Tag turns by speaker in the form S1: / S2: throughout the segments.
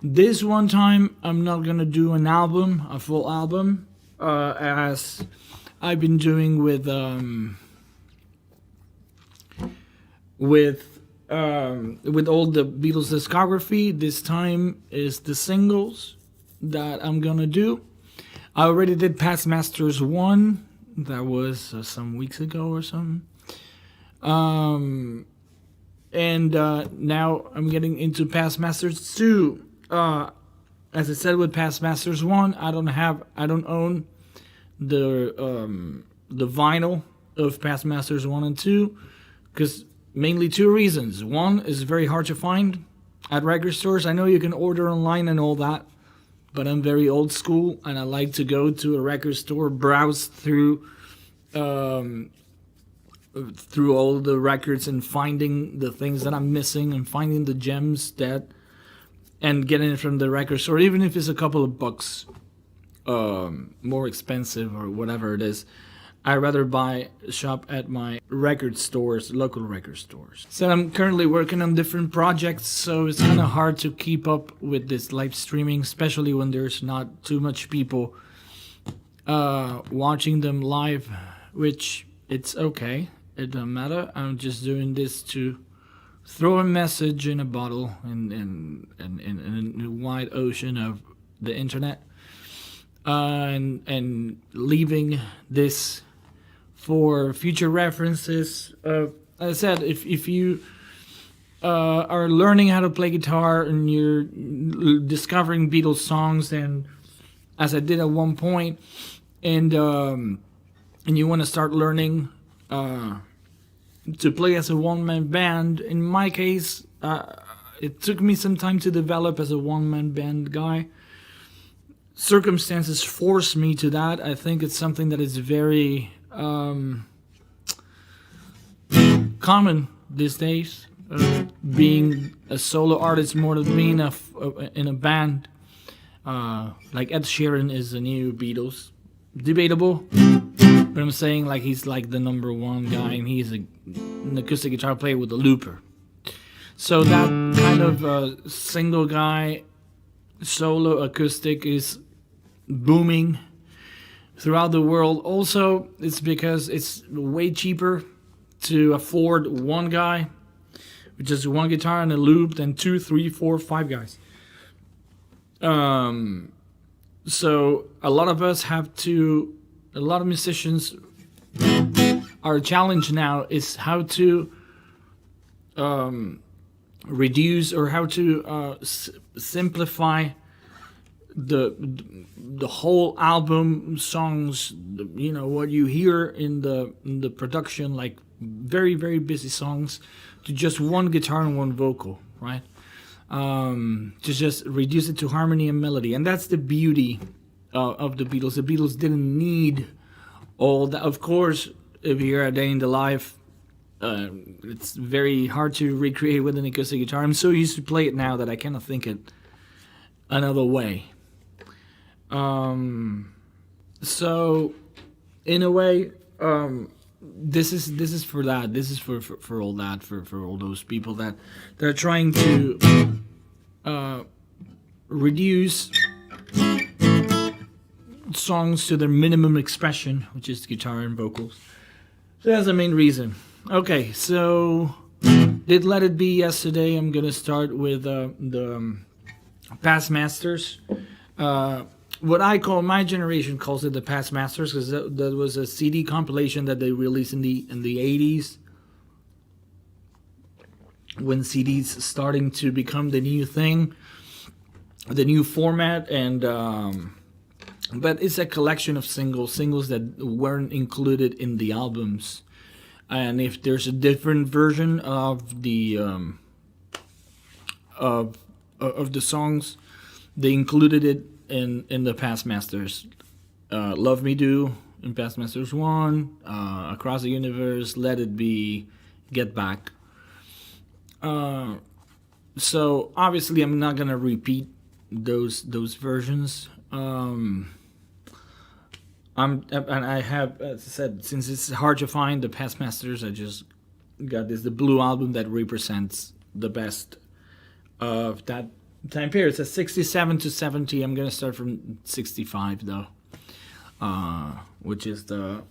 S1: This one time, I'm not gonna do an album, a full album, as I've been doing with all the Beatles discography. This time is the singles that I'm gonna do. I already did Past Masters 1. That was some weeks ago or something. And now I'm getting into Past Masters 2. As I said with Past Masters 1, I don't own the vinyl of Past Masters 1 and 2, because mainly two reasons. One is very hard to find at record stores. I know you can order online and all that, but I'm very old school and I like to go to a record store, browse through all the records and finding the things that I'm missing and finding the gems and getting it from the record store, even if it's a couple of bucks more expensive or whatever it is. I rather shop at my record stores, local record stores. So I'm currently working on different projects, so it's kind of hard to keep up with this live streaming, especially when there's not too much people watching them live, which it's okay. It doesn't matter. I'm just doing this to throw a message in a bottle in a wide ocean of the internet, and leaving this for future references. As I said, if you are learning how to play guitar and you're discovering Beatles songs, and as I did at one point, and you want to start learning to play as a one-man band. In my case, it took me some time to develop as a one-man band guy. Circumstances forced me to that. I think it's something that is very common these days, being a solo artist more than being in a band. Like Ed Sheeran is the new Beatles. Debatable, but I'm saying like he's like the number one guy, and he's an acoustic guitar player with a looper. So that kind of single guy solo acoustic is booming throughout the world. Also, it's because it's way cheaper to afford one guy, which is one guitar and a loop, than 2, 3, 4, 5 guys. So a lot of musicians, our challenge now is how to reduce, or how to simplify the whole album songs, what you hear in the production, like very, very busy songs, to just one guitar and one vocal, right? To just reduce it to harmony and melody. And that's the beauty of the Beatles. The Beatles didn't need all that. Of course, if you're a day in the life, it's very hard to recreate with an acoustic guitar. I'm so used to play it now that I cannot think it another way. So in a way, this is for that. This is for all that, for all those people that are trying to reduce songs to their minimum expression, which is guitar and vocals. So that's the main reason. Okay, so did Let It Be yesterday. I'm gonna start with the Past Masters. What I call, my generation calls it the Past Masters, because that was a CD compilation that they released in the 80s, when CDs starting to become the new thing, the new format. And but it's a collection of singles that weren't included in the albums. And if there's a different version of the of the songs, they included it in the Past Masters. Love Me Do in Past Masters 1, Across the Universe, Let It Be, Get Back. So obviously I'm not gonna repeat those versions. I have, as I said, since it's hard to find the Past Masters, I just got the blue album that represents the best of that time period. It's 67 to 70. I'm gonna start from 65 though, which is the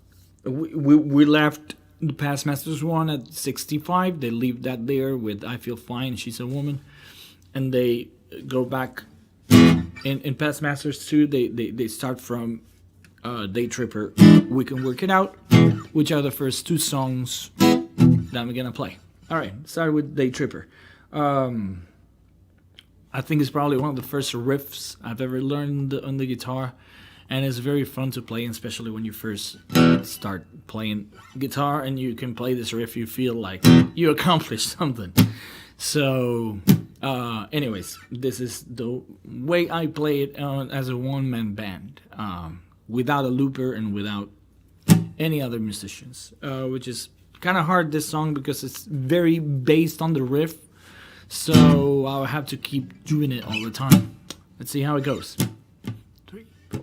S1: we left the Past Masters one at 65. They leave that there with I Feel Fine, She's a Woman, and they go back in Past Masters 2. They start from Day Tripper, We Can Work It Out, which are the first two songs that I'm gonna play. All right, start with Day Tripper. I think it's probably one of the first riffs I've ever learned on the guitar, and it's very fun to play, especially when you first start playing guitar and you can play this riff. You feel like you accomplished something. So, anyways, this is the way I play it as a one-man band, without a looper and without any other musicians, which is kind of hard, this song, because it's very based on the riff. So I'll have to keep doing it all the time. Let's see how it goes. 3, 4.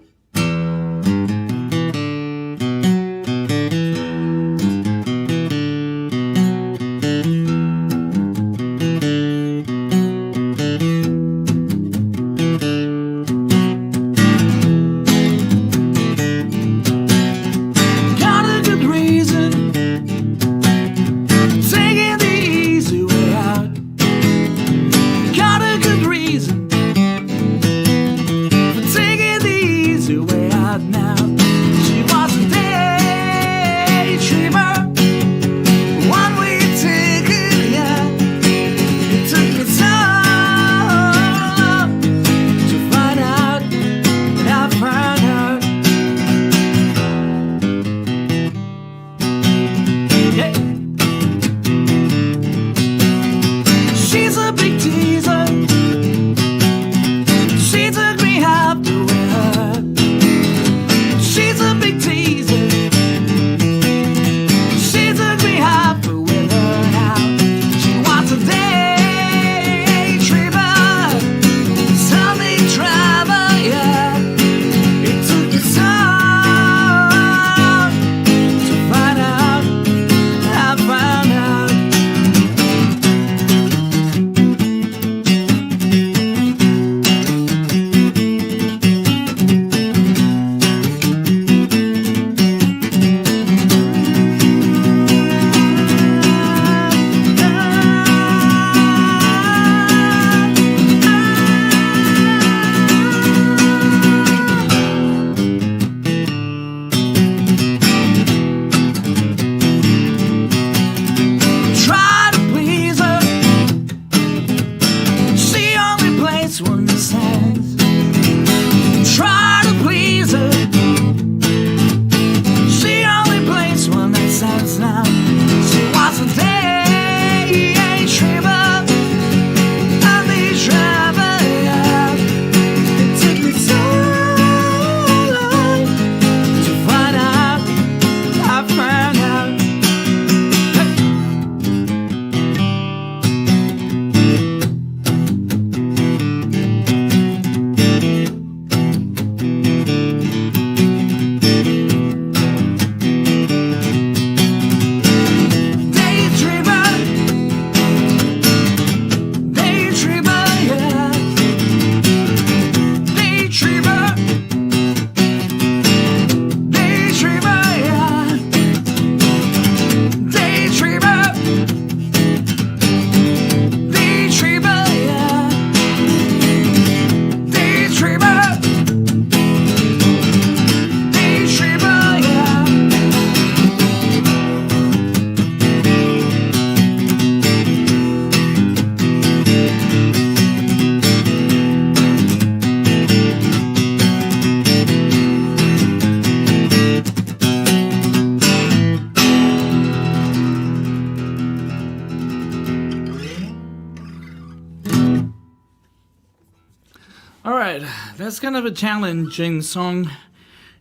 S1: Alright, that's kind of a challenging song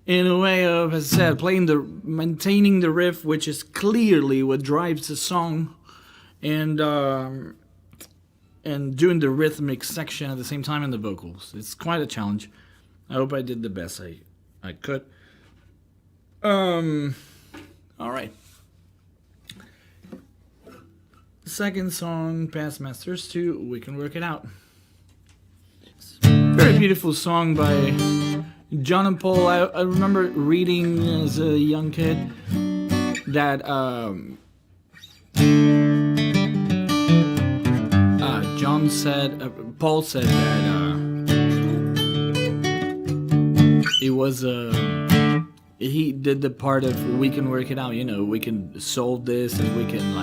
S1: in a way of, as I said, maintaining the riff, which is clearly what drives the song, and doing the rhythmic section at the same time in the vocals. It's quite a challenge. I hope I did the best I could. Alright. Second song, Past Masters 2, We Can Work It Out. Very beautiful song by John and Paul. I remember reading as a young kid that Paul said that it was he did the part of we can work it out, we can solve this and we can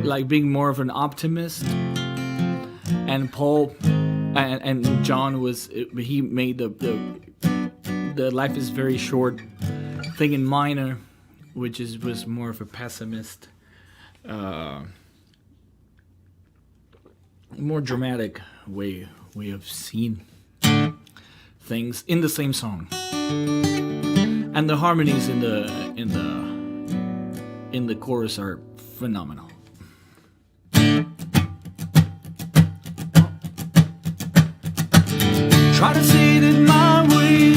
S1: like being more of an optimist. And Paul and John he made the life is very short thing in minor, which was more of a pessimist, more dramatic way of seeing things in the same song. And the harmonies in the chorus are phenomenal. Try to say it my way,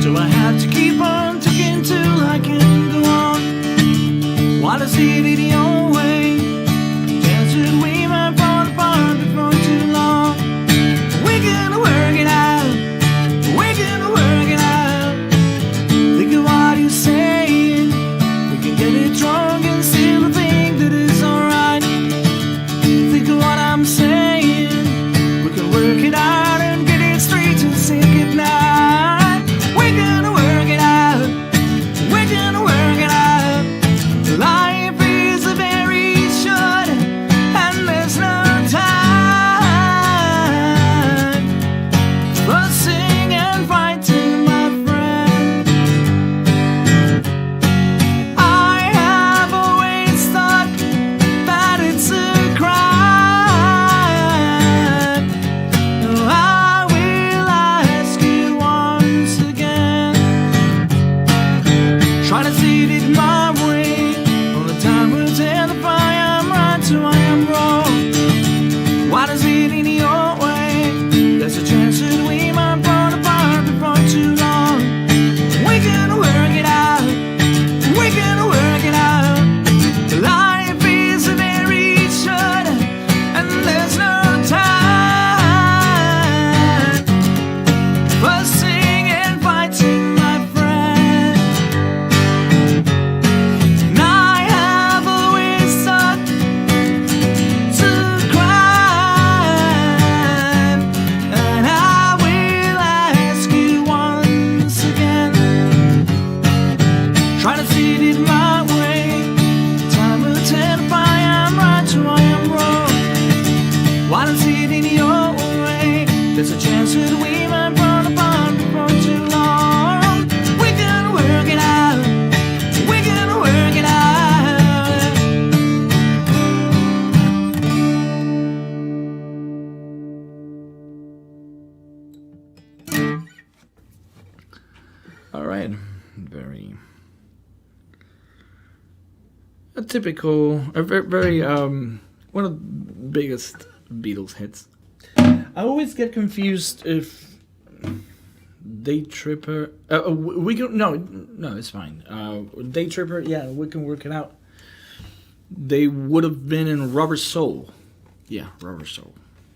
S1: do I have to keep on ticking till I can go on? Why to see it your way? Chances we might fall apart before too long. We're gonna work it out, we're gonna work it out. Think of what you're saying, we can get it wrong and still think that it's alright. Think of what I'm saying, we can work it out and get it straight to say goodnight. We're gonna work it out, we're gonna work it out. Life is very short and there's no time fussing and fighting, my friend. I have always thought that it's a crime. Now I will ask you once again. Try to see it my way, all the time will tell if I am right or I am wrong. Why does it in your way? There's a chance that we might fall apart before too long. We're gonna work it out, we're gonna work it out. Life is very short and there's no time fussing and fighting, my friend. And I have always thought to crime, and I will ask you once again. Try to see it my way, time will tell if I am right or I am wrong. Why don't see it in your way? There's a chance that we might fall apart before too long. We're gonna work it out, we're gonna work it out. All right, very a typical, a very one of the biggest Beatles hits. I always get confused if Day Tripper. We can no, it's fine. Day Tripper, yeah, we can work it out. They would have been in Rubber Soul, yeah, Rubber Soul,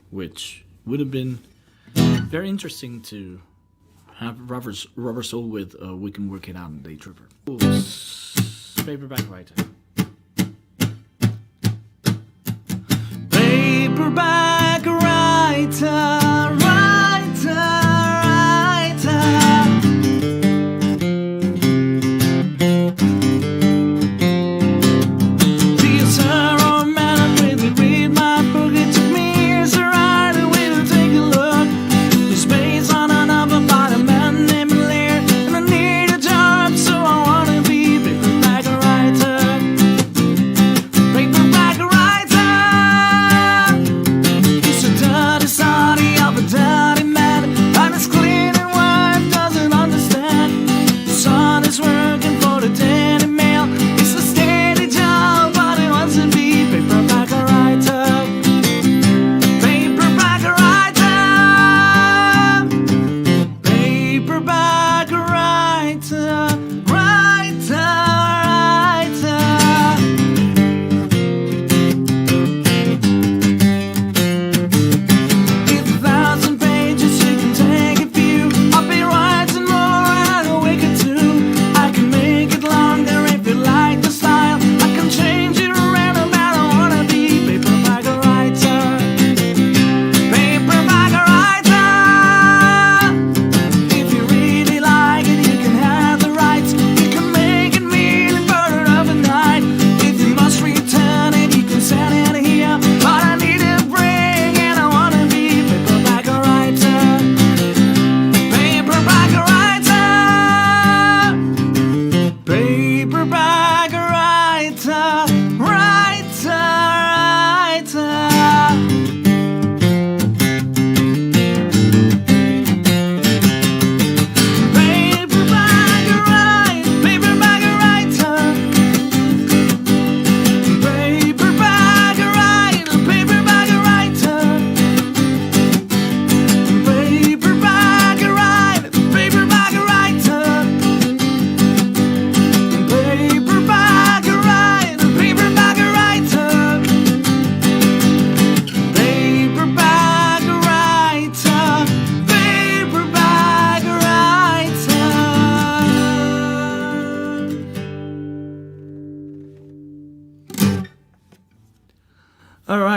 S1: which would have been very interesting to have Rubber Soul with We Can Work It Out in Day Tripper. Paperback Writer. Paperback writer, writer, writer. Dear sir, oh man, I'm really read my book. It took me years to write it. We'll take a look. It's based on a novel by a man named Blair, and I need a job, so I wanna be paperback writer. Paperback writer. It's a dirty, sorry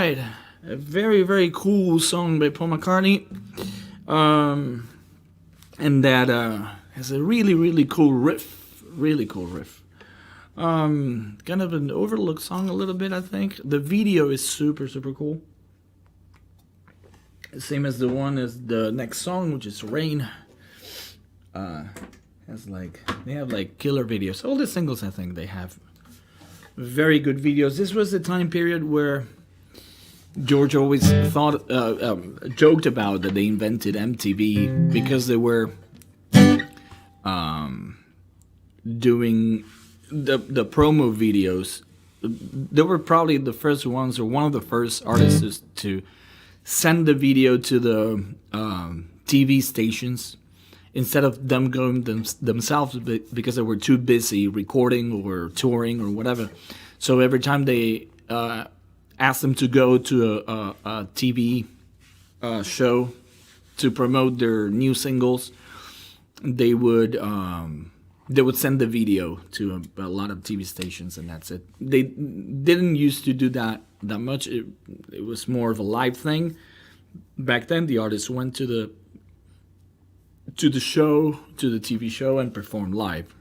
S1: right, a very very cool song by Paul McCartney, and that has a really really cool riff, really cool riff. Kind of an overlooked song a little bit, I think. The video is super super cool. Same as the one as the next song, which is Rain. They have like killer videos. All the singles, I think, they have very good videos. This was the time period where George always joked about that they invented MTV because they were doing the promo videos. They were probably the first ones, or one of the first artists to send the video to the TV stations instead of them going themselves, because they were too busy recording or touring or whatever. So every time they asked them to go to a TV show to promote their new singles, they would send the video to a lot of TV stations, and that's it. They didn't used to do that much. It was more of a live thing. Back then, the artists went to the TV show, and performed live,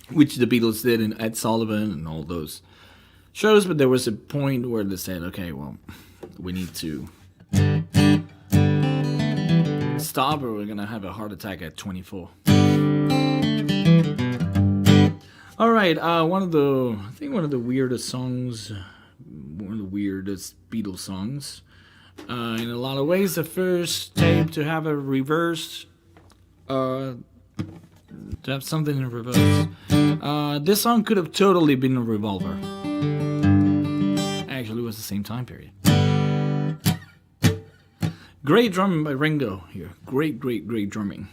S1: which the Beatles did in Ed Sullivan and all those shows. But there was a point where they said, okay, well, we need to stop, or we're gonna have a heart attack at 24. All right, one of the weirdest songs, one of the weirdest Beatles songs. In a lot of ways, the first tape to have a reverse, to have something in reverse. This song could have totally been a Revolver. Actually, it was the same time period. Great drumming by Ringo here. Great drumming.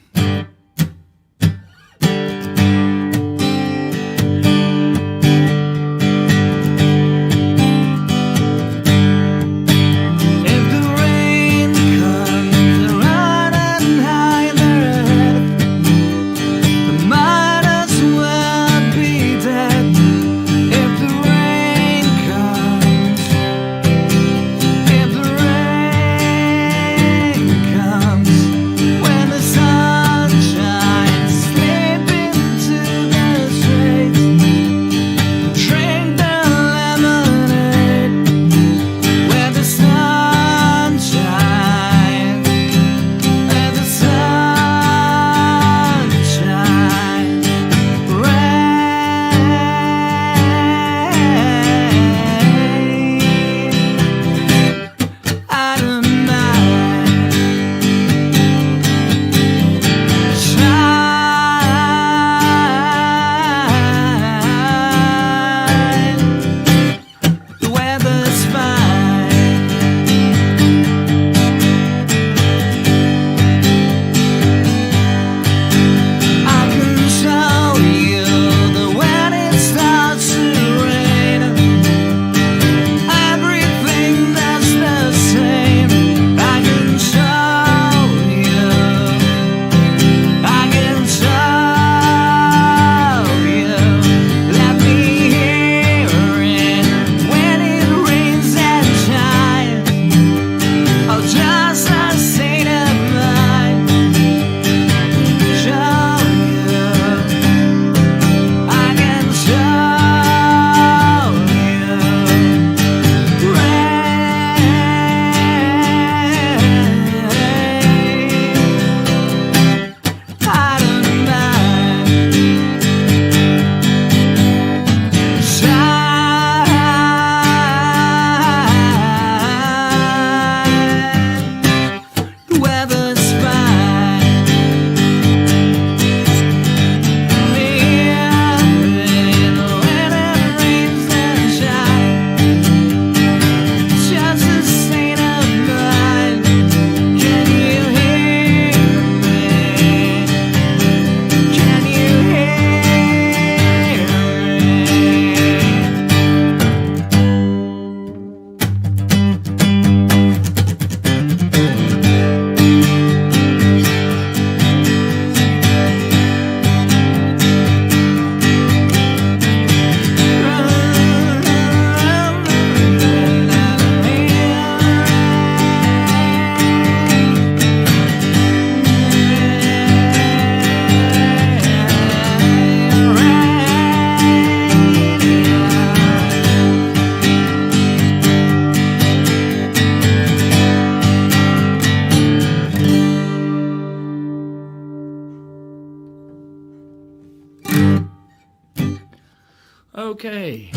S1: Okay.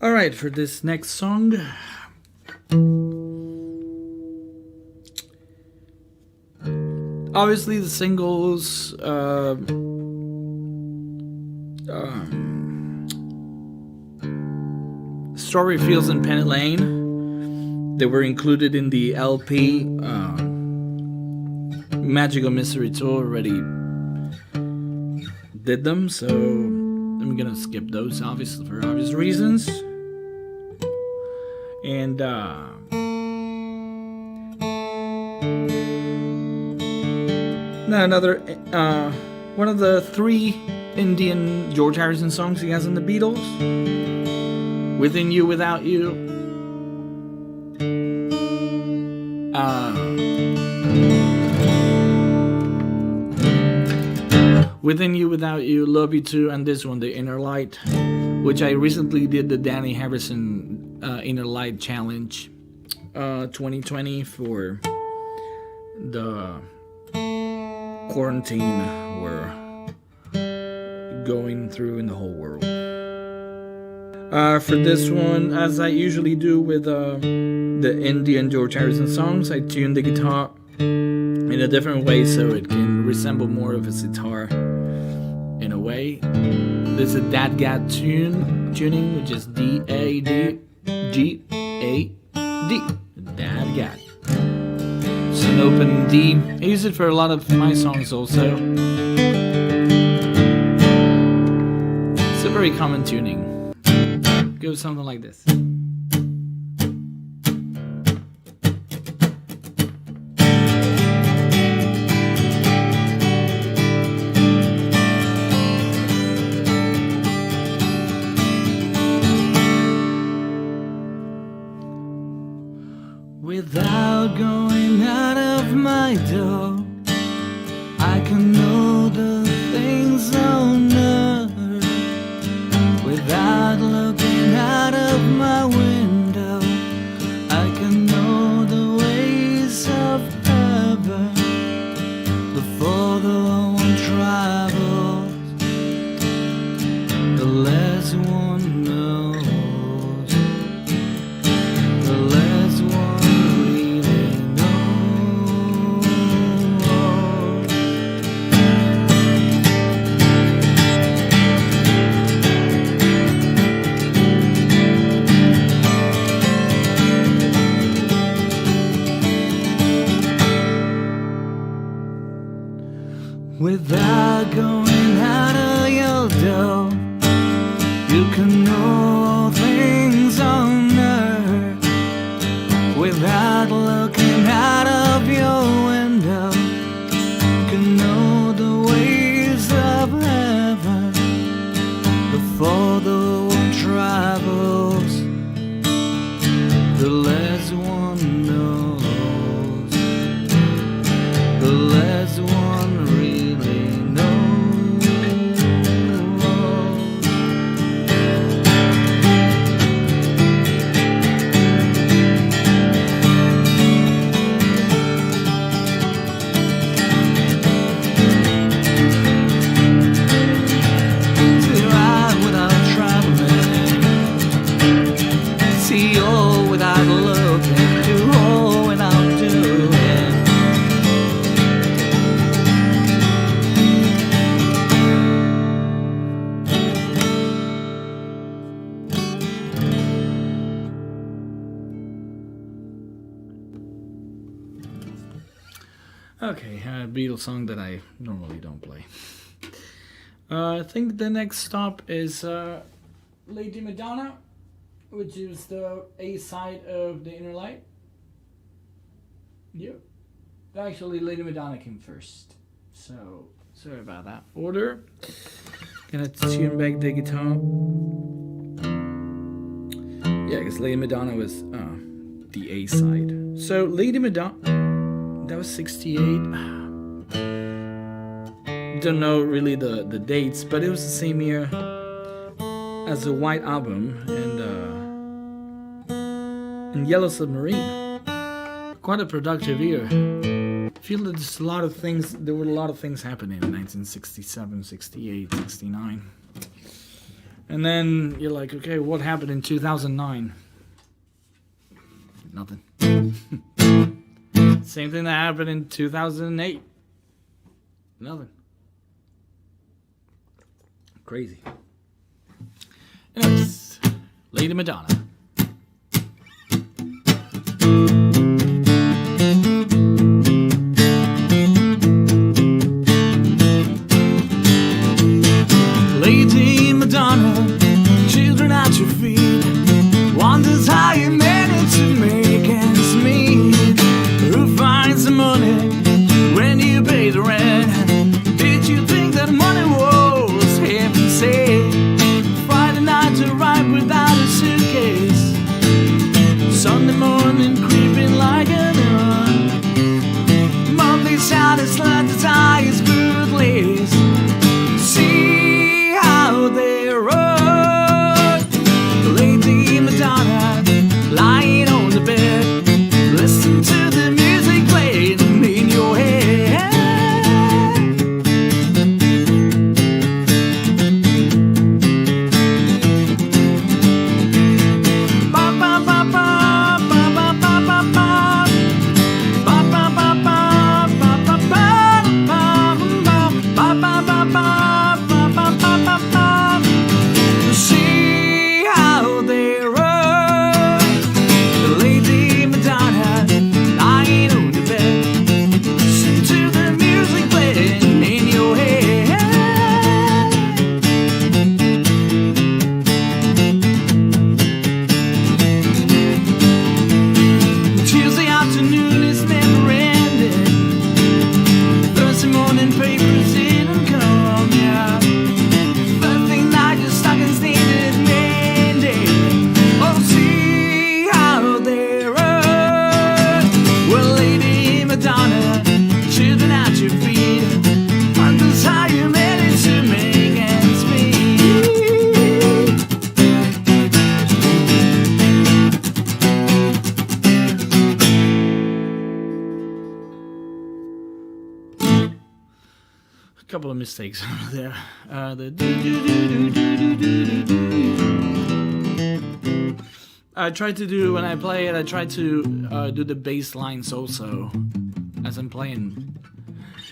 S1: Alright, for this next song, obviously the singles Strawberry Fields and Penny Lane, they were included in the LP Magical Mystery Tour, already did them, so I'm gonna skip those, obviously, for obvious reasons. And another one of the 3 Indian George Harrison songs he has in the Beatles, Within You, Without You. Within You, Without You, Love You Too, and this one, The Inner Light, which I recently did the Danny Harrison Inner Light Challenge 2020 for the quarantine we're going through in the whole world. For this one, as I usually do with the Indian George Harrison songs, I tune the guitar in a different way so it can resemble more of a sitar in a way. This is a Dadgad tuning, which is D-A-D-G-A-D. Dadgad. It's an open D. I use it for a lot of my songs also. It's a very common tuning. It goes something like this. Without going out of my door, I can know the things on earth. Without looking out of my window, I can know the ways of heaven. The further one travels, the less one knows. The less one really knows. Without going out of your door, you can know all things on earth. Without looking out of your window, you can know the ways of heaven. The further one travels, the less one knows. The less one really knows. To ride without traveling, see all without looking, do all without doing. Okay, a Beatles song that I normally don't play. I think the next stop is Lady Madonna, which is the A side of The Inner Light. Yep. Actually, Lady Madonna came first, so sorry about that order. Gonna tune back the guitar. Yeah, because Lady Madonna was the A side. So Lady Madonna. That was 68. Don't know really the dates, but it was the same year as the White Album and Yellow Submarine. Quite a productive year feel that there's a lot of things. There were a lot of things happening in 1967, 68, 69, and then you're like, okay, what happened in 2009? Nothing. Same thing that happened in 2008. Nothing. Crazy. Anyways, Lady Madonna. Lady Madonna, children at your feet, wonders how you manage to make ends meet. Who finds the money when you pay the rent? Did you think that money was heaven sent? Friday night to ride without a suitcase, Sunday morning creeping like a nun, Monday Saturday slut the tires bootless. See how they run. Lady Madonna lying on the bed, listen to the music playing in your head. Ba ba ba ba ba ba ba ba ba. Ba ba ba ba ba ba ba ba ba ba ba ba. See how they run. Lady Madonna lying on the bed, listen to the music playing in your head. Tuesday afternoon is never ending, Thursday morning papers didn't come, yeah. Thursday night you're stuck and standing mending. Oh, see how they run. Well, Lady Madonna, children at your feet, wonders how you manage to make ends meet. A couple of mistakes over there. The I try to do, when I play it, I try to do the bass lines also as I'm playing.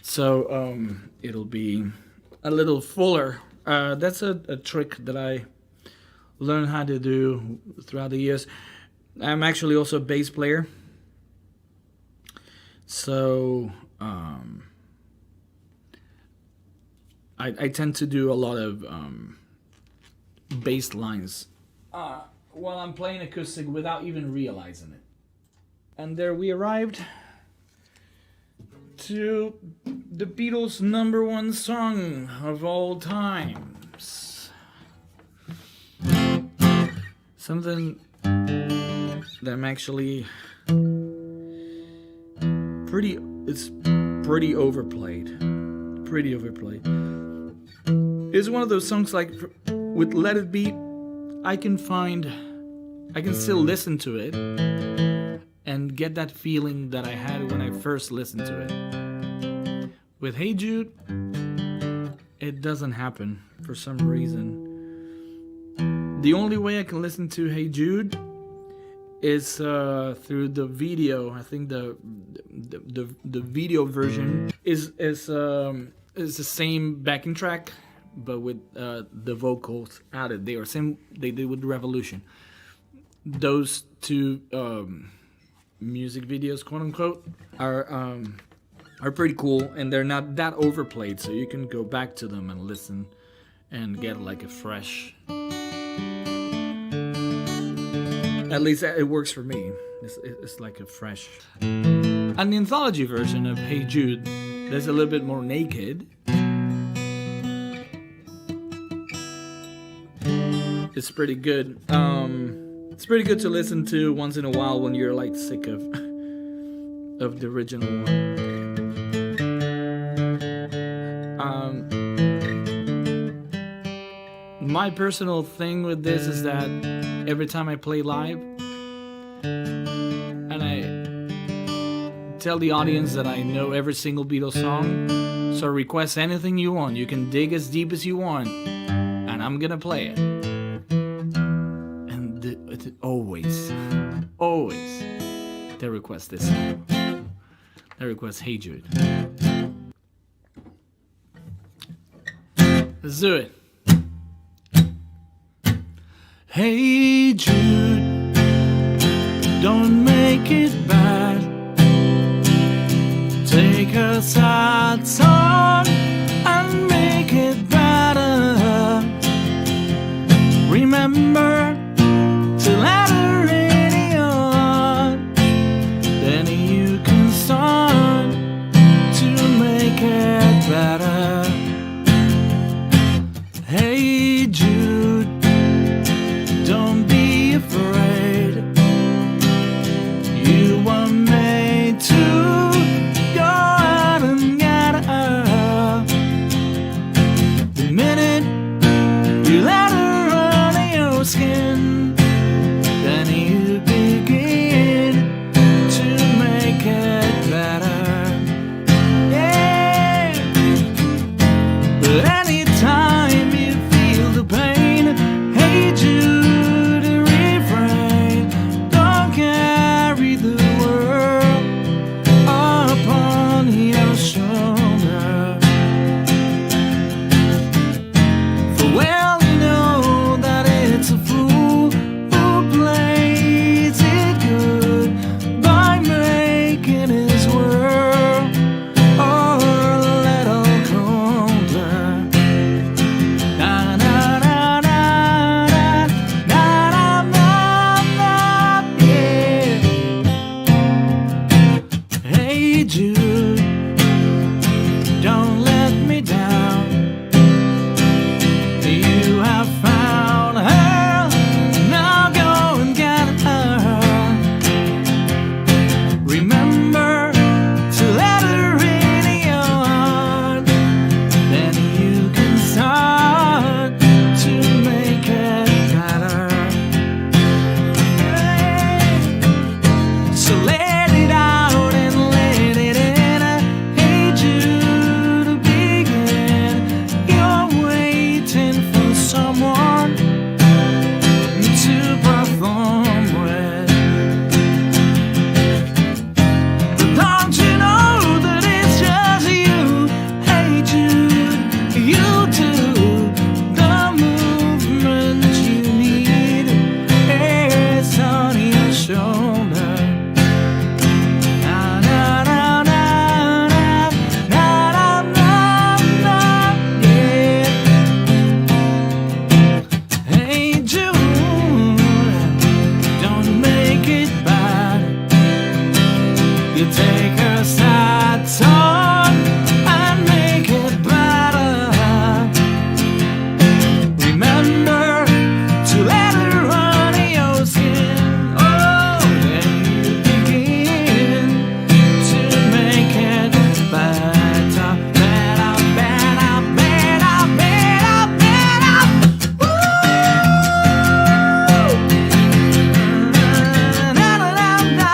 S1: So it'll be a little fuller. That's a trick that I learned how to do throughout the years. I'm actually also a bass player. So I tend to do a lot of bass lines while I'm playing acoustic without even realizing it. And there we arrived to the Beatles' #1 song of all times. Something that I'm actually it's pretty overplayed. Pretty overplayed. It's one of those songs like with Let It Be, I can still listen to it and get that feeling that I had when I first listened to it. With Hey Jude, it doesn't happen for some reason. The only way I can listen to Hey Jude is through the video. I think the video version is the same backing track, but with the vocals added. They did with Revolution. Those two music videos, quote unquote, are pretty cool, and they're not that overplayed, so you can go back to them and listen and get like a fresh. At least it works for me. It's like a fresh. And the anthology version of Hey Jude, there's a little bit more naked. It's pretty good. It's pretty good to listen to once in a while when you're like sick of the original one. My personal thing with this is that every time I play live, and I tell the audience that I know every single Beatles song, so request anything you want. You can dig as deep as you want, and I'm gonna play it. And always, they request this song. They request Hey Jude. Let's do it. Hey Jude, don't make it bad. Take a sad song and make it better. Remember to let her in your heart. Then you can start to make it better. Hey Jude, don't be afraid. You were made to go out and get her. The minute you let her under your skin, then you begin to make it better. Yeah. But anytime you feel the pain, hey Jude, refrain. Don't carry the world upon your shoulder. For well you know that it's a fool who plays it good by making his world a little colder. Na na na na na na na na, yeah. Hey Jude, don't let me down. You have found her, now go and get her. Remember to let her in your heart. Then you can start to make it better. So let it out and let it in. Hey Jude, begin. You're waiting for someone to perform with. But don't you know that it's just you? Hey Jude, you do the movement you need. It's on your shoulder. Na na na na na na na na, yeah. Hey Jude, don't make it bad. You take a sad song and make it better. Remember to let her under your skin. Oh, then you begin to make it better. Better, better, better, better, better. Woo! Na na na na.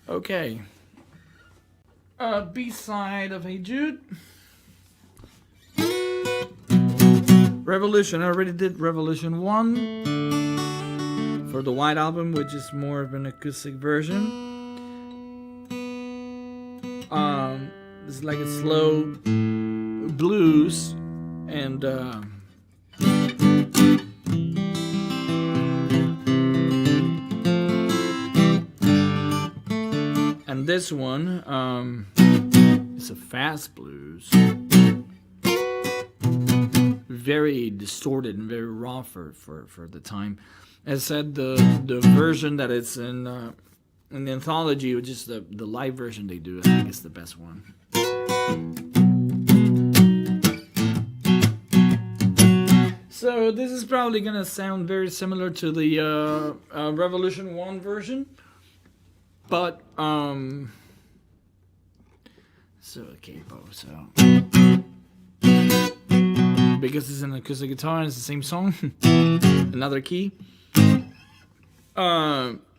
S1: Okay. B-side of Hey Jude. Revolution. I already did Revolution 1 for the White Album, which is more of an acoustic version. It's like a slow blues, and this one is a fast blues, very distorted and very raw for the time. As I said, the version that it's in the anthology, which is the live version they do, I think is the best one. So this is probably gonna sound very similar to the Revolution 1 version, but so because it's an acoustic guitar and it's the same song, another key.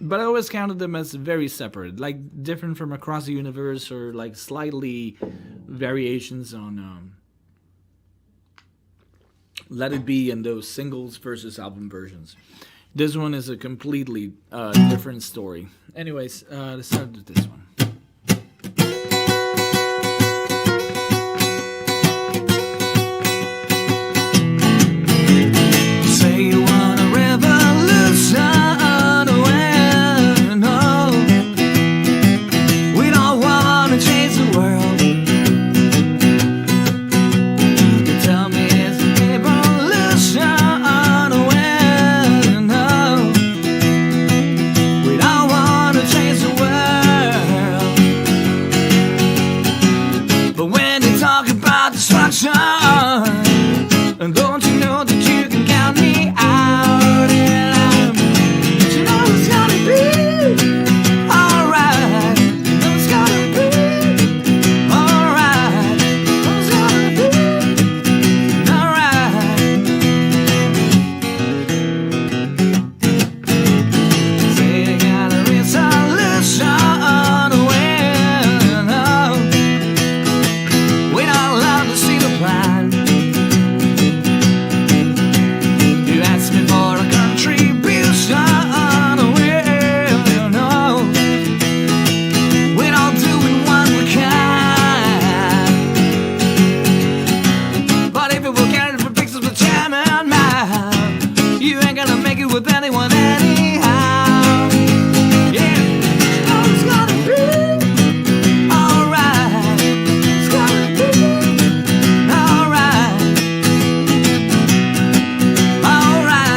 S1: But I always counted them as very separate, like different from Across the Universe, or like slightly variations on Let It Be and those singles versus album versions. This one is a completely different story. Anyways, let's start with this one. Say you want a revolution. And don't you know that you can count me out? And you know it's gonna be alright. You know it's gonna be alright. You know it's gonna be alright. Say you got a resolution. Well, we're not allowed to see the plan. With anyone anyhow. Yeah, oh, it's gonna be alright. It's gonna be alright. Alright.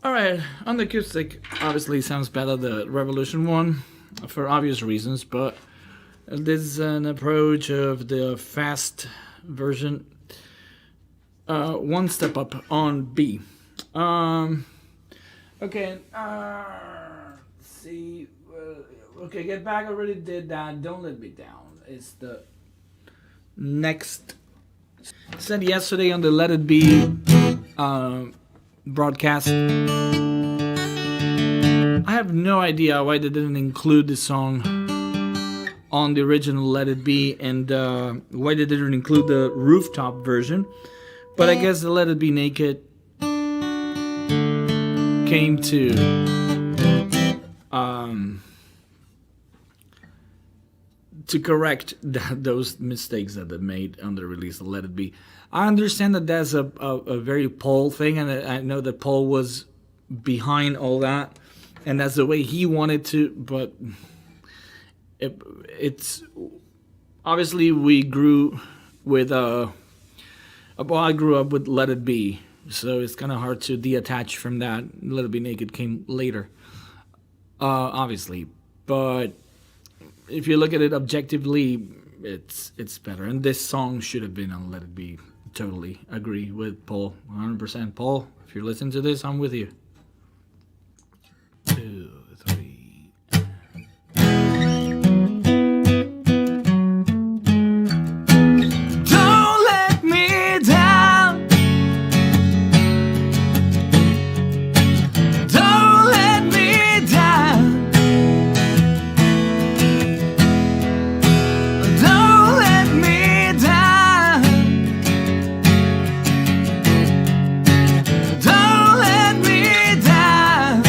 S1: Alright. On the acoustic, obviously sounds better, the Revolution 1, for obvious reasons, but this is an approach of the fast version, one step up on B. Okay, let's see, okay, Get Back, I already did that. Don't Let Me Down is the next Said yesterday on the Let It Be broadcast, I have no idea why they didn't include the song on the original Let It Be, and why they didn't include the rooftop version. But I guess the Let It Be Naked came to correct those mistakes that they made on the release of Let It Be. I understand that that's a very Paul thing, and I know that Paul was behind all that, and that's the way he wanted to, but it's obviously we grew with I grew up with Let It Be, so it's kind of hard to detach from that. Let It Be Naked came later, obviously, but if you look at it objectively, it's better. And this song should have been on Let It Be. Totally agree with Paul, 100%. Paul, if you're listening to this, I'm with you. 2, 3. Don't let me down. Don't let me down. Don't let me down. Don't let me down.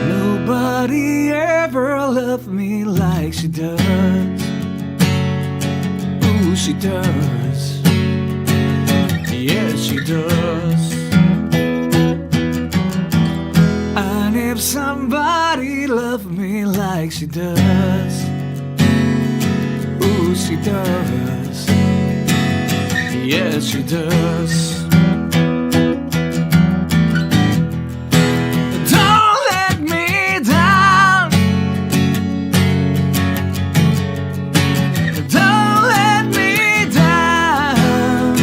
S1: Nobody ever loved me like she does. Ooh, she does. Yes, she does. And if somebody loved me like she does, ooh, she does. Yes, she does. Don't let me down. Don't let me down.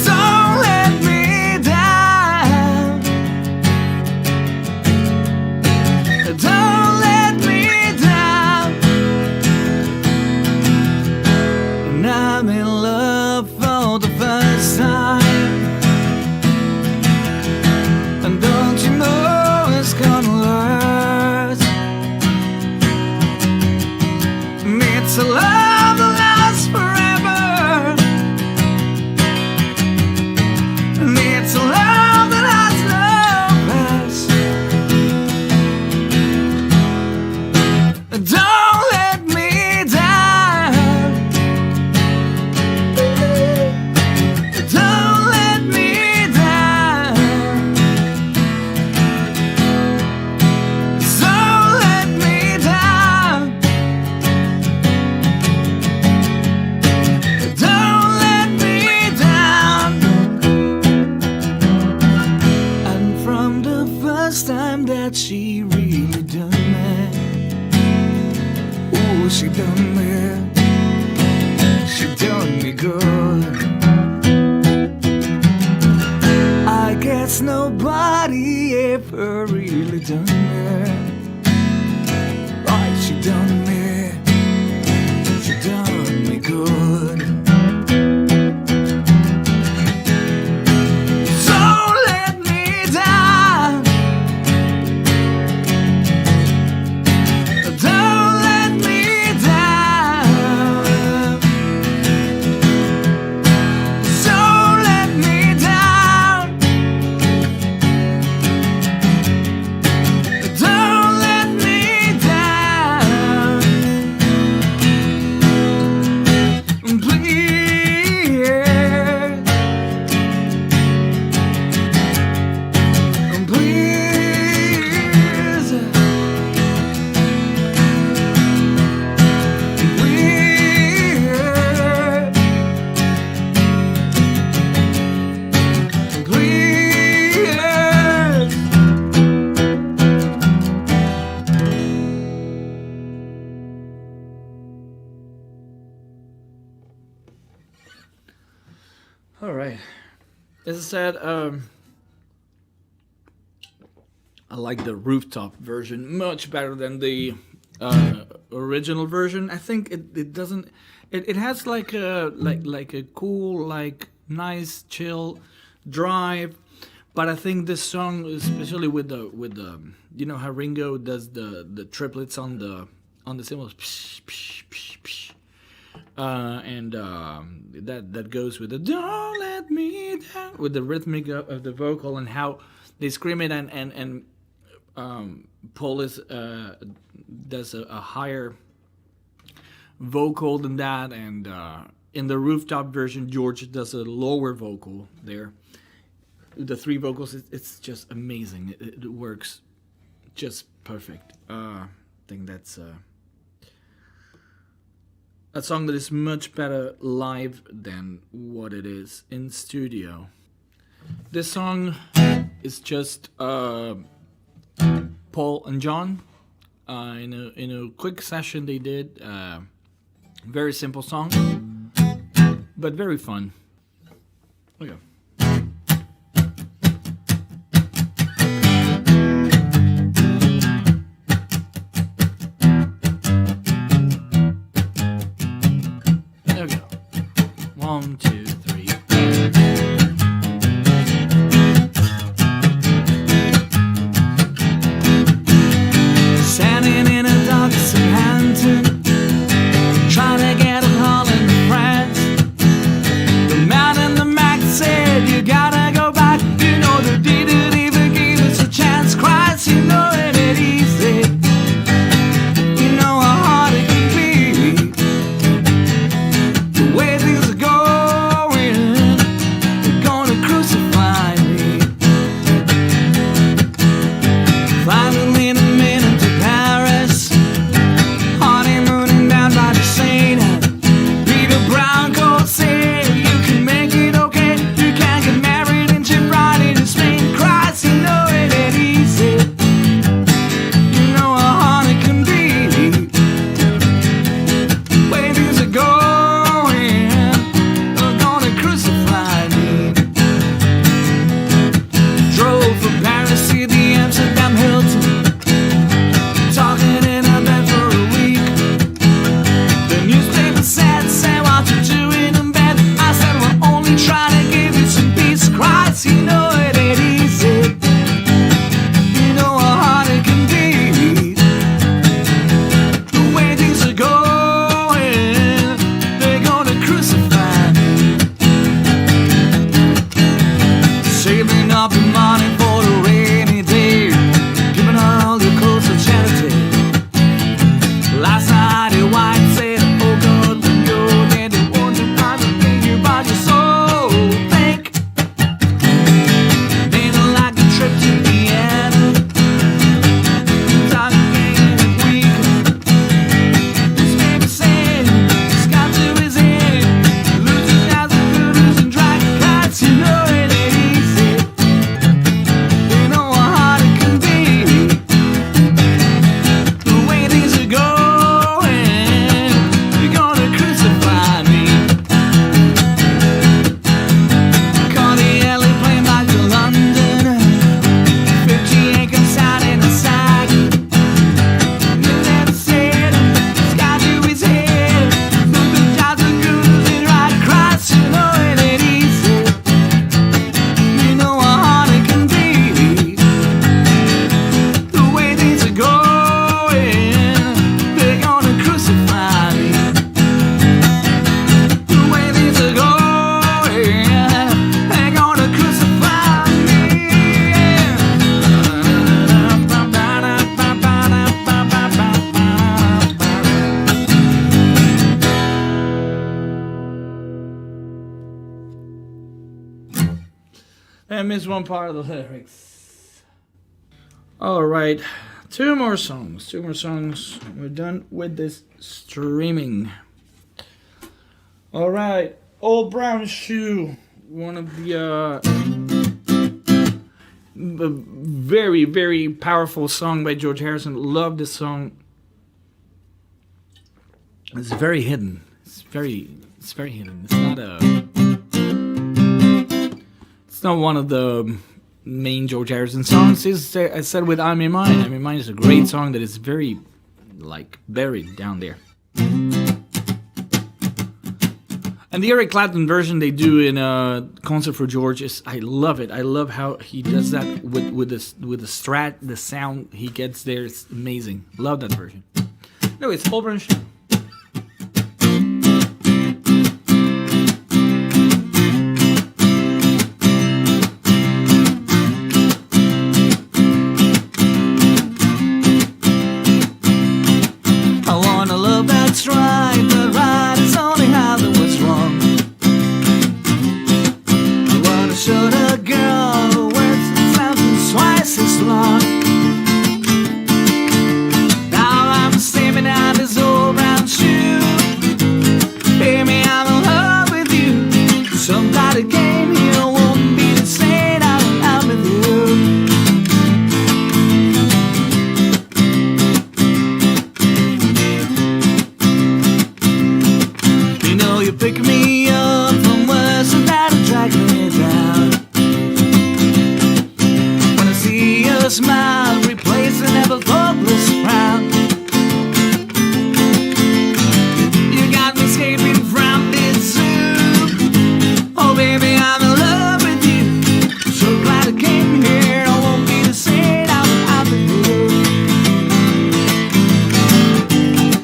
S1: Don't let me down. Don't let me down. And I'm in love for the first time. And don't you know it's gonna last? And it's a love that lasts forever. And it's a love that has no past. Don't let me down. Don't let me down. So let me down. Don't let me down. And from the first time that she really done me, ooh, she done me. She done me good. I guess nobody ever really done me. Right, she done me. She done me good. Don't let me down. Don't let me down. Don't let me down. Don't let me down. All right. As I said, I like the rooftop version much better than the original version. I think it doesn't. It has like a cool, like nice chill drive. But I think this song, especially with the you know how Ringo does the triplets on the cymbals, psh, psh, psh, psh. And that goes with the "Don't Let Me Down" with the rhythmic of the vocal and how they scream it, and Paul does a higher vocal than that, and in the Rooftop version, George does a lower vocal there. The three vocals, it's just amazing. It works just perfect. I think that's a song that is much better live than what it is in studio. This song is just Paul and John in a quick session they did. Very simple song, but very fun. Okay. There we go. 1, 2, 3. Standing in a dark Southampton, trying to get a haul in France. The man in the Mac said, "You gotta go back." You know they didn't even give us a chance. Christ, you know it ain't easy. You know how hard it can be. The way things are going, they're gonna crucify me. Finally, in a minute to Paris, honeymooning down by the Seine. Peter Brown coat said, "You can make it okay. You can get married and ship right into Spain." Christ, you know it ain't easy. You know how hard it can be. Way things are going, they're gonna crucify me. Drove from Paris to the Amsterdam Hilton, talking in a bed for a week. The newspaper said, "Say what you're doing in bed." I said, "We're only trying to give you some peace." Christ, you know it ain't easy. You know how hard it can be. The way things are going, they're gonna crucify me. Saving up the money for the rainy day, giving all your clothes to charity. Last night your wife said, "Oh God, when you're dead, they want to find the thing about your soul." Think, ain't it like a trip to Vienna? Time getting weak. This baby said, "It's got to his head. Losing as a good, losing dry." Cats, you know it ain't easy. You know how hard it can be. The way things are going, you're gonna crucify me. Caught the LA plane back to London, 58 comes out in a sack. The never said, "It's got to his head. Losing jobs are good, losing right." Christ, you know it ain't easy. You know how hard it can be. The way things are going, they're gonna crucify me. The way things are going, they're gonna crucify me. I missed one part of the lyrics. All right, two more songs. We're done with this streaming. All right, Old Brown Shoe, one of the very, very powerful song by George Harrison. Love this song. It's very hidden. It's very hidden. It's not one of the main George Harrison songs. I said with "I'm in Mine." "I'm in Mine" is a great song that is very like buried down there. And the Eric Clapton version they do in Concert for George is, I love it. I love how he does that with the strat, the sound he gets there. It's amazing. Love that version. No, it's Paul Branch.
S2: I want a love that's right, but right is only how that was wrong. I want to show the girl the words that sound twice as long. Now I'm stepping out this old brown shoe. Baby, I'm in love with you. Somebody came here, won't be the same. I'm with you. You know you pick me up from worse and that'll drag me down. When I see your smile, replace an ever hopeless frown. You got me escaping from this zoo. Oh baby, I'm in love with you. So glad I came here. I won't be the same. I'm with you.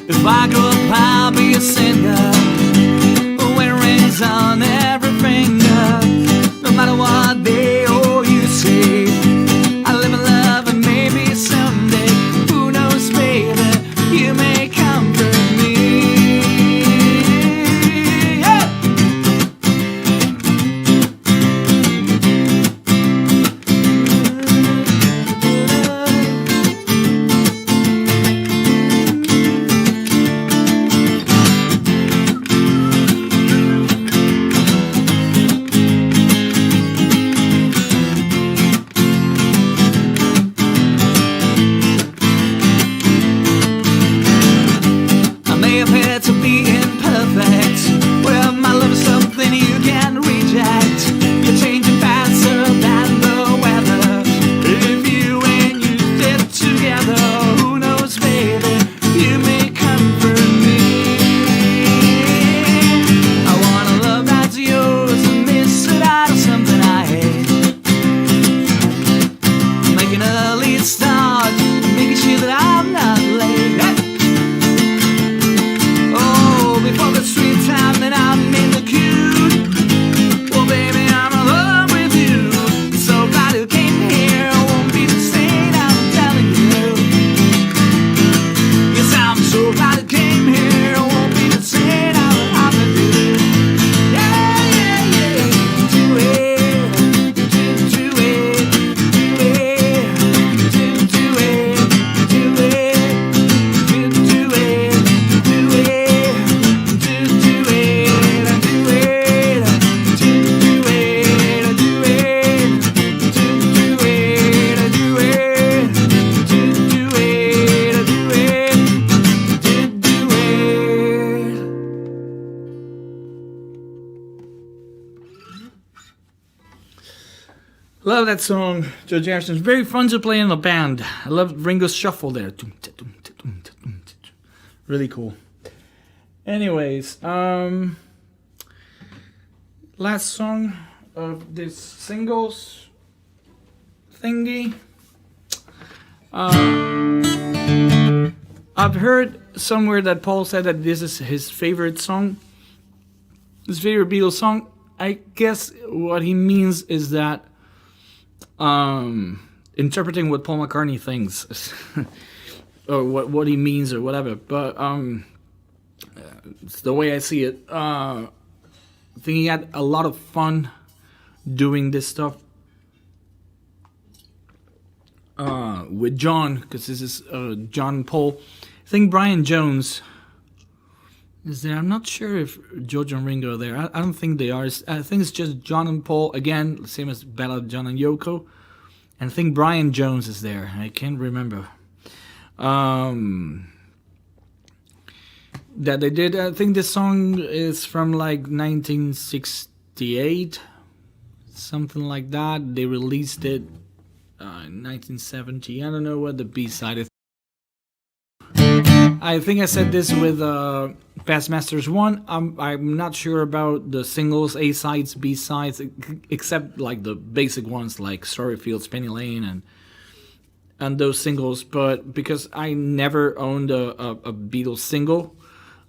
S2: If I grow up, I'll be a singer. Wearing rings on every finger. No matter what they or you say, I live in love and maybe someday, who knows, baby, you may comfort me. Yeah. I may have had to be imperfect. Well, my love is something you can't reject. You're changing faster than the weather. If you and you fit together, who knows, baby, you may comfort me. I want a love that's yours and miss it out of something I hate. Make an early start, making sure that I'm not late. Hey! Oh, before the street time, then I'm in the queue. Well, baby, I'm in love with you. So glad you came here. Won't be the same, I'm telling you. Yes, I'm so glad you came here. Won't be the same, I'm with you. Yeah, yeah, yeah. Do it, do it, do it, do it, do it, do it, do
S1: Love that song, George Harrison. It's very fun to play in a band. I love Ringo's shuffle there. Really cool. Anyways, last song of this singles thingy. I've heard somewhere that Paul said that this is his favorite song, his favorite Beatles song. I guess what he means is that interpreting what Paul McCartney thinks or what he means or whatever, but it's the way I see it. I think he had a lot of fun doing this stuff with John, because this is John and Paul. I think Brian Jones is there. I'm not sure if George and Ringo are there. I don't think they are. I think it's just John and Paul, again, same as Ballad, John and Yoko. And I think Brian Jones is there. I can't remember. That they did. I think this song is from like 1968, something like that. They released it in 1970. I don't know what the B-side is. I think I said this with Past Masters 1. I'm not sure about the singles, A-sides, B-sides, except like the basic ones like Storyfields, Penny Lane, and those singles. But because I never owned a Beatles single,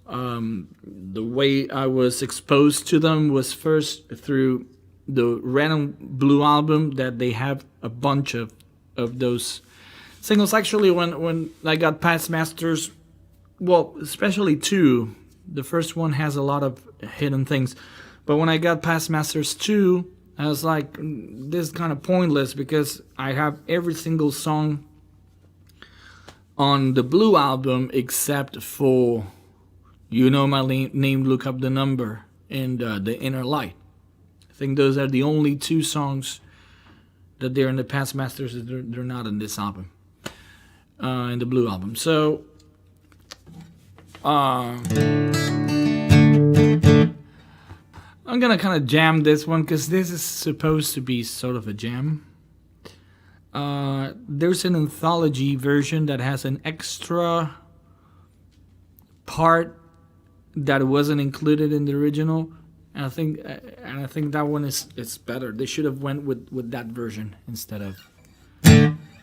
S1: the way I was exposed to them was first through the Random Blue album that they have a bunch of those singles. Actually, when I got Past Masters, well, especially 2, the first one has a lot of hidden things. But when I got Past Masters 2, I was like, this is kind of pointless because I have every single song on the Blue album except for You Know My Name, Look Up the Number, and The Inner Light. I think those are the only 2 songs that they're in the Past Masters. They're not in this album, in the Blue album. So I'm gonna kind of jam this one because this is supposed to be sort of a jam. There's an anthology version that has an extra part that wasn't included in the original. And I think that one is better. They should have went with that version instead of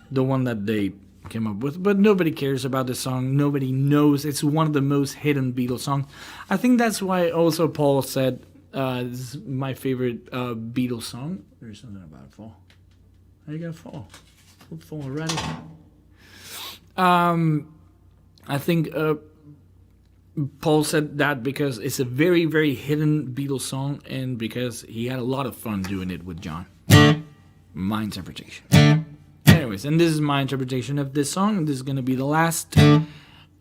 S1: the one that they came up with. But nobody cares about the song. Nobody knows. It's one of the most hidden Beatles songs. I think that's why also Paul said this is my favorite Beatles song. There's something about fall. How you gonna fall? Fall already. I think Paul said that because it's a very, very hidden Beatles song and because he had a lot of fun doing it with John. My interpretation. Anyways, and this is my interpretation of this song. This is going to be the last.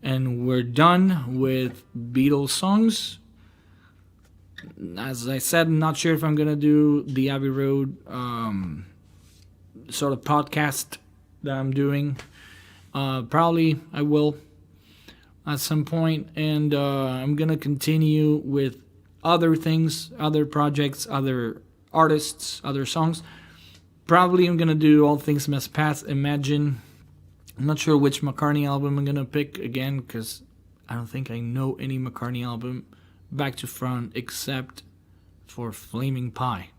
S1: And we're done with Beatles songs. As I said, I'm not sure if I'm going to do the Abbey Road sort of podcast that I'm doing. Probably I will at some point, and I'm gonna continue with other things, other projects, other artists, other songs. Probably I'm gonna do All Things Must Pass, Imagine. I'm not sure which McCartney album I'm gonna pick again, because I don't think I know any McCartney album back to front except for Flaming Pie.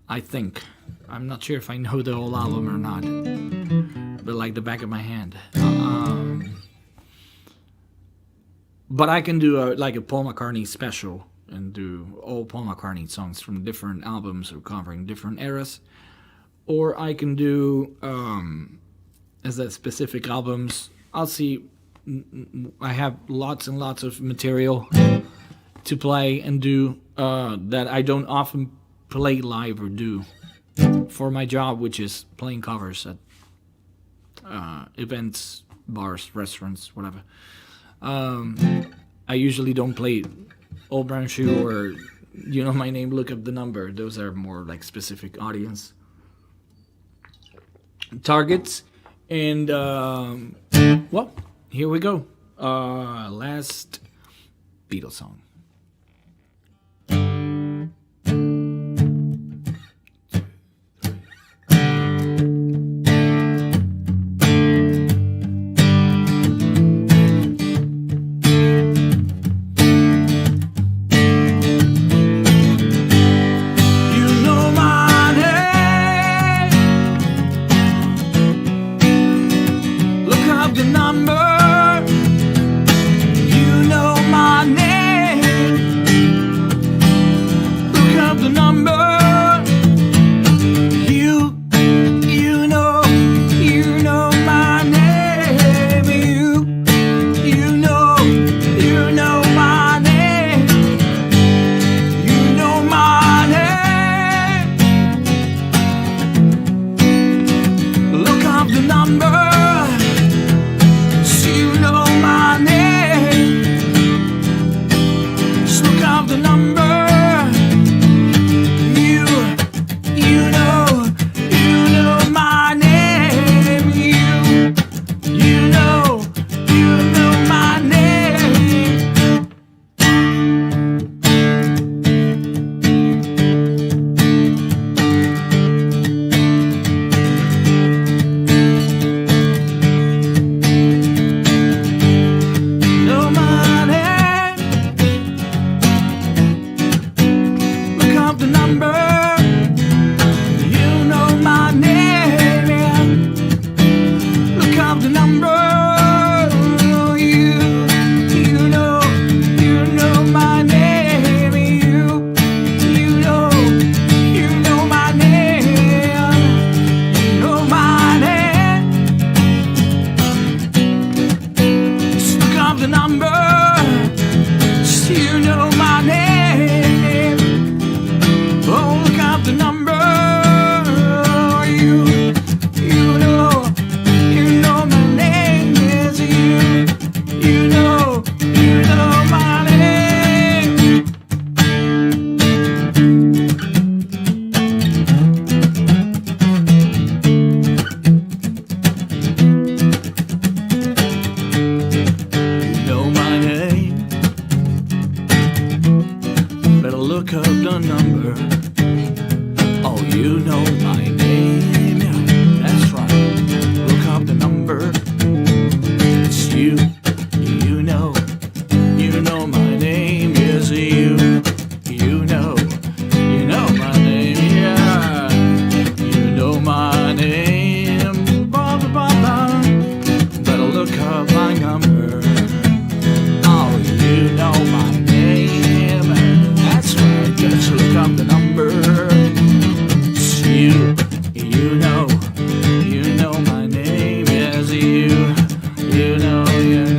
S1: I think. I'm not sure if I know the whole album or not, but like the back of my hand. But I can do like a Paul McCartney special and do all Paul McCartney songs from different albums or covering different eras. Or I can do, as a specific albums, I'll see, I have lots and lots of material to play and do that I don't often play live or do for my job, which is playing covers at events, bars, restaurants, whatever. I usually don't play Old Brown Shoe or You Know My Name, Look Up the Number. Those are more like specific audience targets. And well, here we go. Last Beatles song.
S2: Number number. You know my name. You know my name. You know my name. Just look up the number. You know my name. Oh, look up the number. You know my name is you. You know my name. You know my name. Better look up the number. Oh, you know my name. Yeah, that's right. Look up the number. It's you. You know my name is you. You know my name. Yeah, you know my name. Ba-ba-ba-ba. Better look up my number. Oh, you know my name. That's right. Just look up the number. It's you. You know my name is you. You know my name.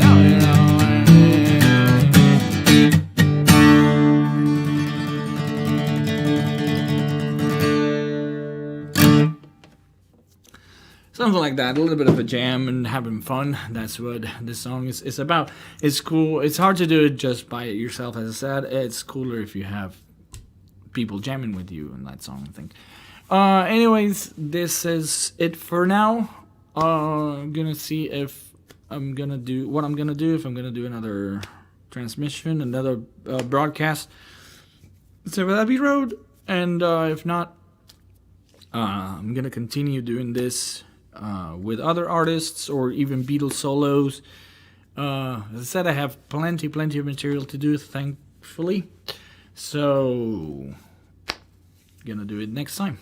S2: Something like that, a little bit of a jam and having fun. That's what this song is about. It's cool. It's hard to do it just by yourself, as I said. It's cooler if you have people jamming with you in that song, I think. Anyways, this is it for now. I'm gonna see if I'm gonna do what I'm gonna do. If I'm gonna do another transmission, another broadcast. So will that be Road? And if not, I'm gonna continue doing this with other artists or even Beatles solos. As I said, I have plenty of material to do, thankfully. So, gonna do it next time.